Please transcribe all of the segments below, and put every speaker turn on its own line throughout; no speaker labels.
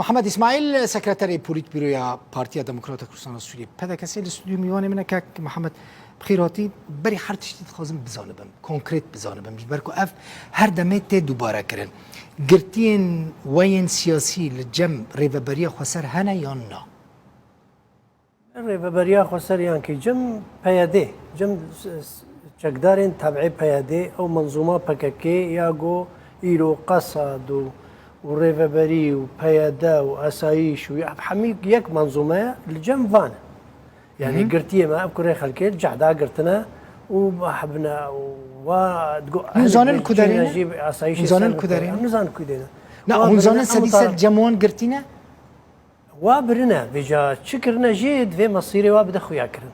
محمد اسماعیل سکرتری پولیت بیروی پارتی دموکرات کردستان سوریه پدا کسی استودیو میوانه منه که محمد بخیراتی بری هر تشتید خازم بزانبم کنکرت بزانبم برکو اف هر دمت دوباره کرن گرتین وین سیاسی لجم ریوبری خسر هنه یا نه
ریوبری خسر یان که جم پیاده جم چقدرین تبعی پیاده او منظومه پککی یا گو ایرو قصد و ریوبری و پیاده و اسایش و حمی یک منظومه لجم وان يعني قرتيه ما أذكر خلكيت جعدا قرتنا وحبنا وتقول
نزان الكدرين نزان الكدرين
نزان الكدرين
لا نزان سديسة جمون قرتينا
وابرنا بيجا شكرنا جيد في مصيري وابد أخويا كرن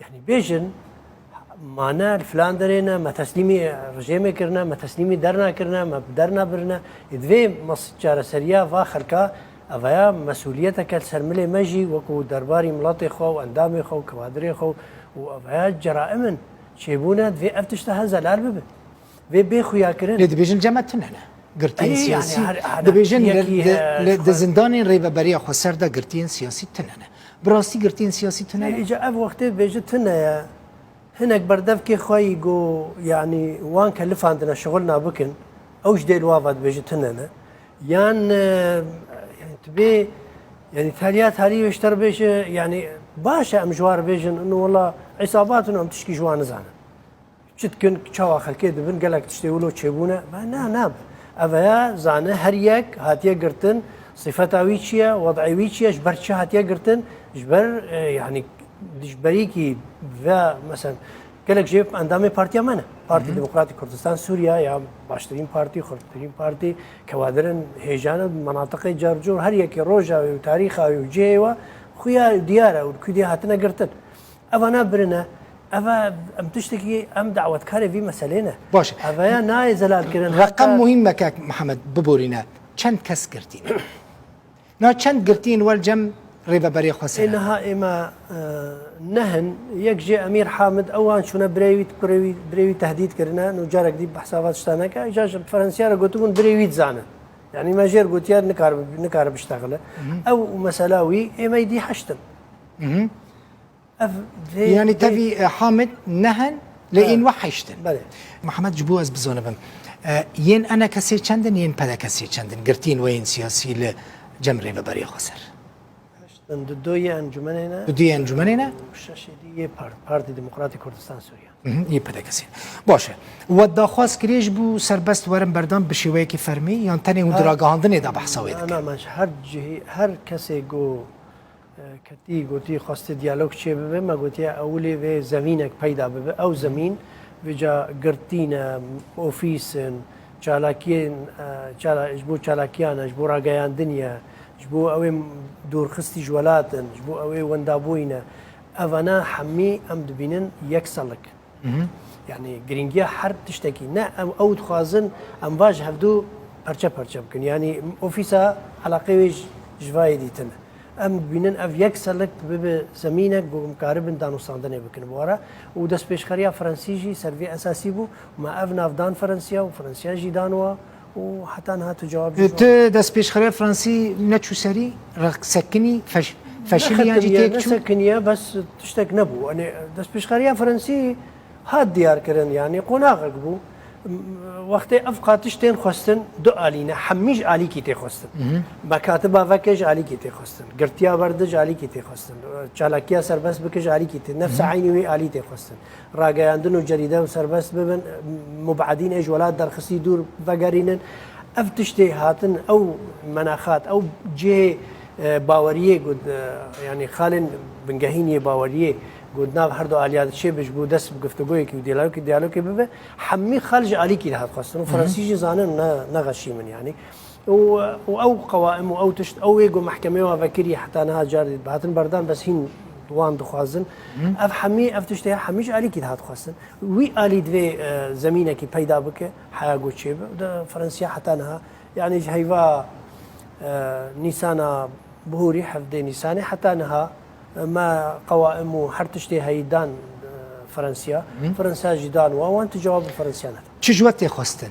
يعني بيجن معنا الفلان درينا ما تسليمي رجيمي كرنا ما تسليمي درنا كرنا ما بدرنا برنا إذا مصير سريا فاخركا أفيا مسؤوليتك السرملة مجي وكو درباري ملاطي خو واندامي خو كوادري خو وأفيا جرائم شيبونا في أفتشتها زلال بب في بيخو ياكرن
لدبيجن جمعتنا هنا قرتين سياسي دبيجن لزندان ريبة بريا خسر دا قرتين سياسي تنانا براسي قرتين سياسي تنانا
إجا أف وقت بيجي تنا هناك بردف كي خوي جو يعني وان كلف عندنا شغلنا بكن أوش ديل وافد بيجي تنانا يان تبي يعني تاليات هاري يشتر بيش يعني باشا مجوار بيجن انه والله عصابات انهم تشكي جوان زانا شتكن تشوا خلكي دبن قالك تشتي ولو تشيبونا ناب افيا زانا هريك هاتيا قرتن صفاتها ويتشيا وضعي ويتشيا جبرتشا هاتيا قرتن جبر يعني جبريكي ذا مثلا قالك جيب اندامي بارتيا مانا بارتي ديمقراطي كردستان سوريا يا باشترين بارتي خردترين بارتي كوادرن هيجانا مناطق جرجور هر يكي روجا وتاريخها وجيوا خويا ديارة وكدي هاتنا قرتن أفانا برنا أفا أم تشتكي أم دعوة كاري في مسألة
باش
أفا ناي زلال كرن
رقم مهم كاك محمد ببورينا چند كس قرتين نا چند قرتين والجم ريبة بري خسر
إنها إما نهن يكجي أمير حامد أوان شونا بريوي تهديد كرنا نجارك دي بحسابات شتانك إجاج فرنسيارة قلتون بريوي زانا يعني ما جير قلتيار نكار بشتغله أو مسلاوي إما يدي حشتن
يعني تبي حامد نهن لين وحشتن
بله
محمد جبوز بزونبم ين أنا كسي چندن ين پدا كسي چندن قرتين وين سياسي لجم ريبة بري خسر
دوی انجمنینا
دوی انجمنینا
ششیدی پارتی دموکراتی کردستان سوریه
یه پدا کسی باشه و داخواست کریش بو سربست ورم بردان بشیوه کی فرمی یا تنی اون دراگاهاندنی دا بحثاوید
انا مش هر کسی گو کتی گوتی خواست دیالوگ چه ببه ما گوتی اولی و زمینک پیدا ببه او زمین وجا گرتین اوفیسن چالاکین اجبو چالاکیان اجبو راگایان دنیا جبو أوي دور خستي جولاتن جبو أوي وندابوينا أفنا حمي أم دبينن يكسلك يعني جرينجيا حرب تشتكي نا أو تخازن أم باج هفدو برشا بكن يعني أوفيسا على قوي جفاي ديتنا أم دبينن أف يكسلك بزمينك بمقارب دانو صندني بكن بورا ودس بيشخريا فرنسيجي سرفي أساسي بو ما أف نافدان فرنسيا وفرنسيا جي دانوا وحتى انها تجاوب
دس بيشخريا فرنسي نتشو سري رق سكني فشل يعني
تيك سكنيه بس تشتك نبو يعني دس بيشخريا فرنسي هاد ديار كرن يعني قناغ بو وقت افقا تشتين خستن دو الينا حميج علي كي تي خستن مكاتبه فكج علي كي تي خستن قرتيا بردج علي كي تي خستن چالاكيا سربس بكج علي كي تي نفس عيني وي علي تي خستن راغاياندنو جريده سربس ببن مبعدين اجولات درخسي دور فقرينن افتشتي هاتن او مناخات او جي باوريه قد يعني خالن بنجهيني باوريه قد ناب هردو آليات شيء بيش بودس بقفتقوي كي ديالوج ببه حمي خارج علي كي هاد خاصة فرنسيجي زانن نغشي من يعني أو قوائم أو تشت أو يجو محكمة وفكري حتى أنا جاري بهاتن بردان بس هين دوان دخوازن أف حمي أف تشتها حميش علي كي هاد خاصة وي آلي دوي زمينة كي بيدا بك حياة قد شيء ده فرنسيا حتى أنها يعني هيفا نيسانا بهوري حفظ نيساني حتى أنها ما قوائم حرتشتي هيدان فرنسا جدان وان تجاوب الفرنسيانات
چه جوات خواستن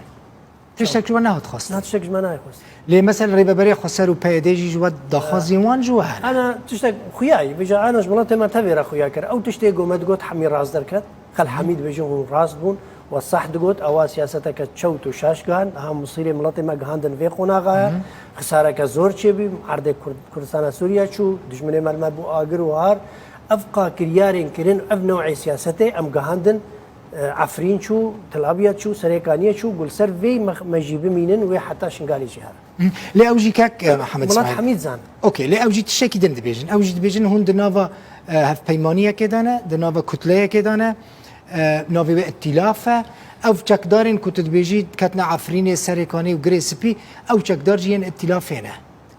تشتك جوا نهاد خواست
ناتشتك ما نايخوست
لي مثلا ريبابري خسر وبيديجي جوا دخازي وان جوا هنا
انا تشتك خوياي بيجا انا جملت ما تبير خويا كر او تشتي قومت قوت حمي راس دركت خل حميد بيجون راس بون والصح دقوت او سياستك تشوت وشاش كان هم مصيري ملاتي ما غاندن في قناغا خساره كزور تشبي عرض كردستان سوريا شو دشمني مال بو اجر وهار افقا كريارين كرين اف نوع سياسته ام غاندن عفرين شو تلابيات شو سريكانيه شو قول سرفي مجيب مينن وحتى شنغالي جهار
لي اوجي كاك محمد
ملات
اسماعيل
حميد زان
اوكي لي اوجي تشكي دند بيجن اوجي دبيجن هون دنافا هف بيمانيه كدانا دنافا كتليه كدانا نافي ائتلافه او چکدارین کت دبیجی کتنا عفرین سرکانی و گریسپی او چکدار جین ائتلافینه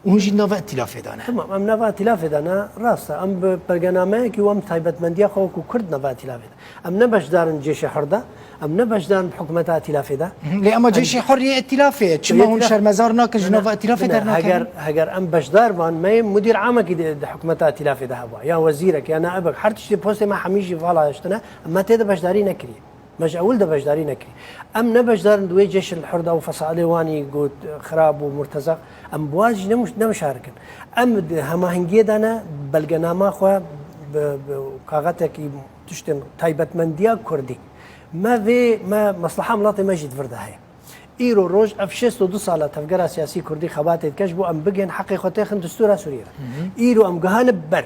و هنجی ناو ائتلاف دانه
تمام ام نوا ائتلاف دانا راسته ام برنامه کی وام تایبەتمەندیە خۆ و کورد نوا ائتلاف ام نباش دارن جيش حرده ام نباش دارن حکومت ائتلاف ده
لی اما جيش حری ائتلافه چما هون شرمزار ناکج ناو ائتلاف در
هاگر
ناکن
هاگر ام باشدار بان ما مدير عامك حكومه ائتلاف ده هوا يا وزيرك يا نائبك حرتش بوست ما حميجي فالا اشتنا اما تيدا باشداري نكري مش اول ده باشداري نكري ام نباش دارن دوي جيش الحرده وفصائل واني قوت خراب ومرتزق ام بواجي نمشاركن ام هما هنگي دانا بلغنامه خو كاغتك تشتن تايبتمنديا كردي ما في ما مصلحه ملاطي مجد فرده هي ايرو روج افشست دو ساله تفكر سياسي كردي خبات كشبو ام بگن حقيقته خن دستور سوريا ايرو ام جهان بر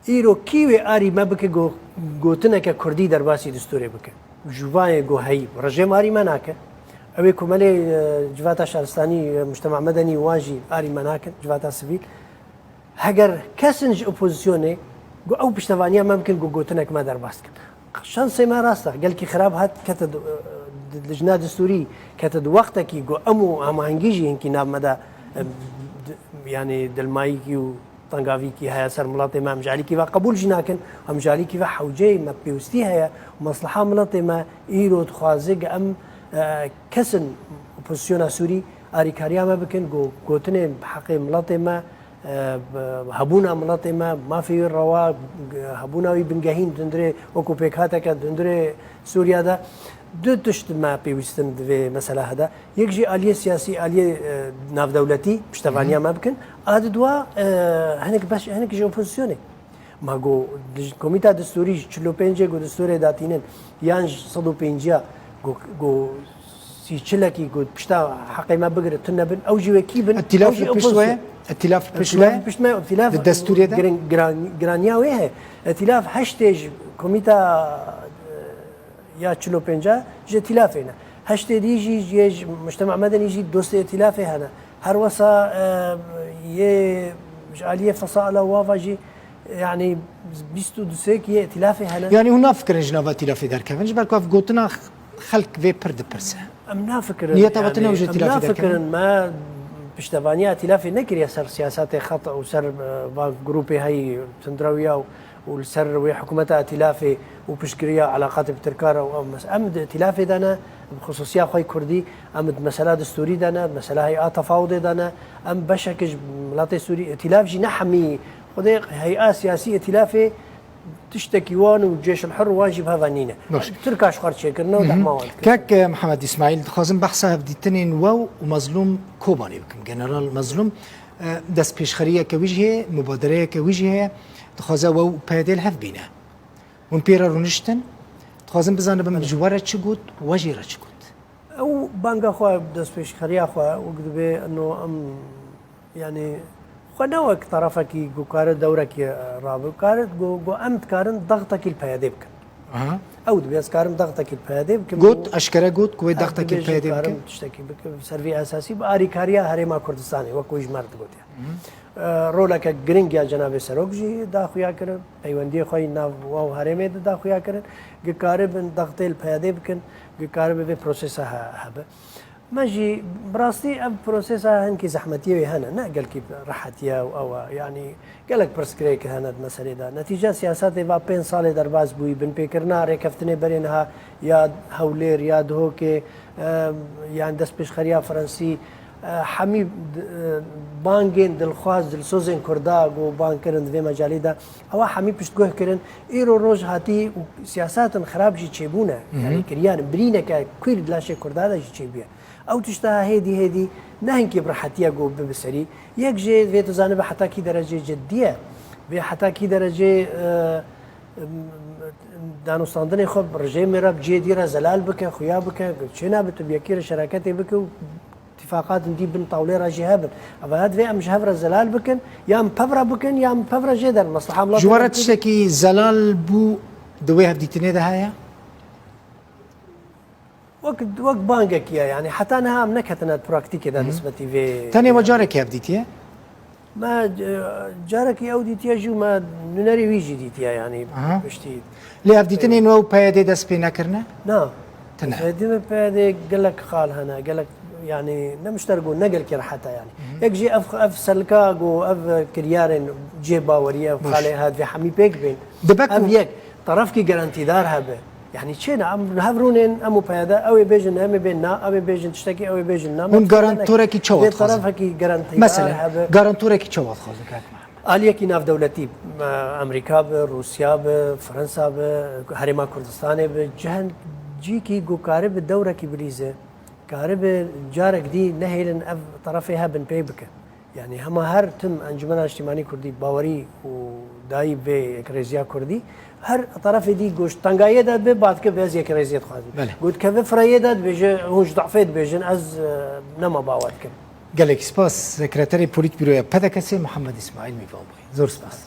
ايرو كيوي اري ما بك جو گوتنه که کردی در باسی دستوری بکن جوای گو هی رژیم اری مناکه اوی کمالی جواتا شهرستانی مجتمع مدنی واجی اری مناکه جواتا سیویل هگر کسنج اپوزیسیونه گو او پشتوانیا ممکن گو گوتنه که ما در باس کن شانس ما راسته قال کی خراب هات کتد لجنه دستوری کتد وقت کی گو امو هماهنگیجی انکی ناب مدا يعني دلماي كيو طنقافي كي هيا سر ملاطي ما مجالي كيفا قبول جناكن ومجالي كيفا حوجي ما بيوستي هيا ومصلحة ملاطي ما إيرو تخازق أم كسن بوزيسيونا سوري أري كاريا ما بكن قوتني بحقي ملاطي ما هبونا ملاطي ما في الروا هبونا ويبنجاهين دندري وكو بيكاتك دندري سوريا دا دو تشت ما بيوستن في مسألة هذا يجي آلية سياسي آلية ناف دولتي بشتفانيا ما بكن هذا دوا هنك باش هنك جو بوزيسيوني ما جو كوميتا دستوري چلو پنجه جو دستوري داتينن يانج صدو پنجه جو سي چلكي جو بشتا حقي ما بقدر تنبن او جوي كيبن
ائتلاف بشوية ائتلاف بشوية
ائتلاف
الدستوري ده
جرانيا ويه ائتلاف هاشتاج كوميتا يا چلو پنجه جي ائتلافنا هاشتاج يجي مجتمع مدني يجي دوست ائتلافه هنا هر وسا يه آلية فصائل وافجي يعني بيستو دوسيك يه ائتلافه هنا
يعني هنا فكر جناب ائتلاف در كفنج بالكو اف قوتنا خلق في برد برسه
امنا فكر
نيتا وطنه وجه ائتلاف در
فكر ما بشتفانيا ائتلافي نكري سر سياسات خطا وسر جروبي هاي تندرويا والسر وحكومة ائتلافي وبشكريا علاقات بتركارا امد ائتلافي دانا بخصوصية خوي كردي امد مسألة دستوري دانا مسألة هيئة تفاوضي دانا ام بشكج ملاطي سوري ائتلاف جي نحمي خذي هيئة سياسية ائتلافي تشتكي وان والجيش الحر واجب هذا نينا تركاش خرج شكرنا ودعموان
كاك محمد اسماعيل خازم بحثها في تنين واو ومظلوم كوباني بكم جنرال مظلوم دست پیشخریه که وجهه مبادره که وجهه تخوازه واو پیدل هف بینه اون پیرا رونشتن تخوازم بزنه بم جواره چی گود واجیره چی گود
او بانگا خو دست پیشخریه خو وقت به انه ام يعني خناوك طرفك جو كارد دورك رابط كارد جو امت كارن ضغطك البياديبك او دبيس كارن ضغطك البياديبك
قلت اشكره قلت كوي ضغطك البياديبك
تشتكي بك سيرفي اساسي باري كاريا هريما كردستاني وكويج مرت قلت رولك جرينج يا جناب سروجي دا خويا كرن ايوندي خوي ناو واو هريمه دا خويا كرن قارب ضغط البياديبك قارب في بروسيسها هبه ماجي براستي اب بروسيسها هنكي زحمتيه هنا نا قال كي راحتيا او يعني قال لك برسكريك هنا المساله ده نتيجه سياسات با بين صال درباز بوي بن بيكرنا ركفتني برينها يا هولير يا دهوكي يعني دس بشخريا فرنسي حمی بانگین دلخواز دلسوزین کرداگ و بانگ کردن دوی مجالی دا او همی پشتگوه کردن ایرو روز هاتی سیاست خراب جی چیبونه یعنی کریان برینه که کویر دلاشه کردا جی چیبیه او تشتا هدی نه اینکه برحتیه گو بسری یک جه وی تو زانه به حتی کی درجه جدیه به حتی کی درجه دانستاندن خب رژیم میرا جدی را زلال بکه خویا بکه چه نبت بیکیر شراکت بکه اتفاقات دي بين طاوله راجي هبل اما هاد في امش هبر زلال بكن يا مبفرا بكن يا مبفرا جدا مصلحه الله
جوارت تشتكي زلال بو دوي هبديتني ده هيا
وقت بانجك يعني حتى انا هم نكتنا براكتيك ده نسبه في
تاني وجارك هبديتيه
ما جارك اوديتيا جو ما نري ويجي ديتيا يعني بشتي
لي هبديتني نو بايدي دس بينا كرنا
نعم
تنع
هدي بايدي قال لك خال هنا قال لك يعني نمشترقوا نقل كده حتى يعني يجي اف سلكاق واف كريارن جيبا وريه وخالي هاد في حمي بيك بين اف يك طرف كي جارانتي دار هبه يعني شينا ام هافرونين امو بيادا او بيجن ام بيننا او بيجن تشتكي او بيجن نا
من جارانتورا كي تشوت
طرف كي جارانتي
مثلا جارانتورا كي تشوت خالك محمد
آلية كي ناف دولتي امريكا روسيا فرنسا هرما كردستان بجهن جي كي جو كارب الدوره كي بليزه كهرب جارك دي نهيلن اف طرفها بن بيبك يعني هما هر تم انجمن اجتماعي كردي باوري وداي بي كريزيا كردي هر طرف دي گوش تنگايه داد به بعد که بيز یک ريزيت خازي قلت كيف فريه داد بيجي هوش ضعفيت بيجن از نما باوات كم
قال لك سباس سكرتاري بوليت بيرو بدكسي محمد اسماعيل ميفاوي زور سباس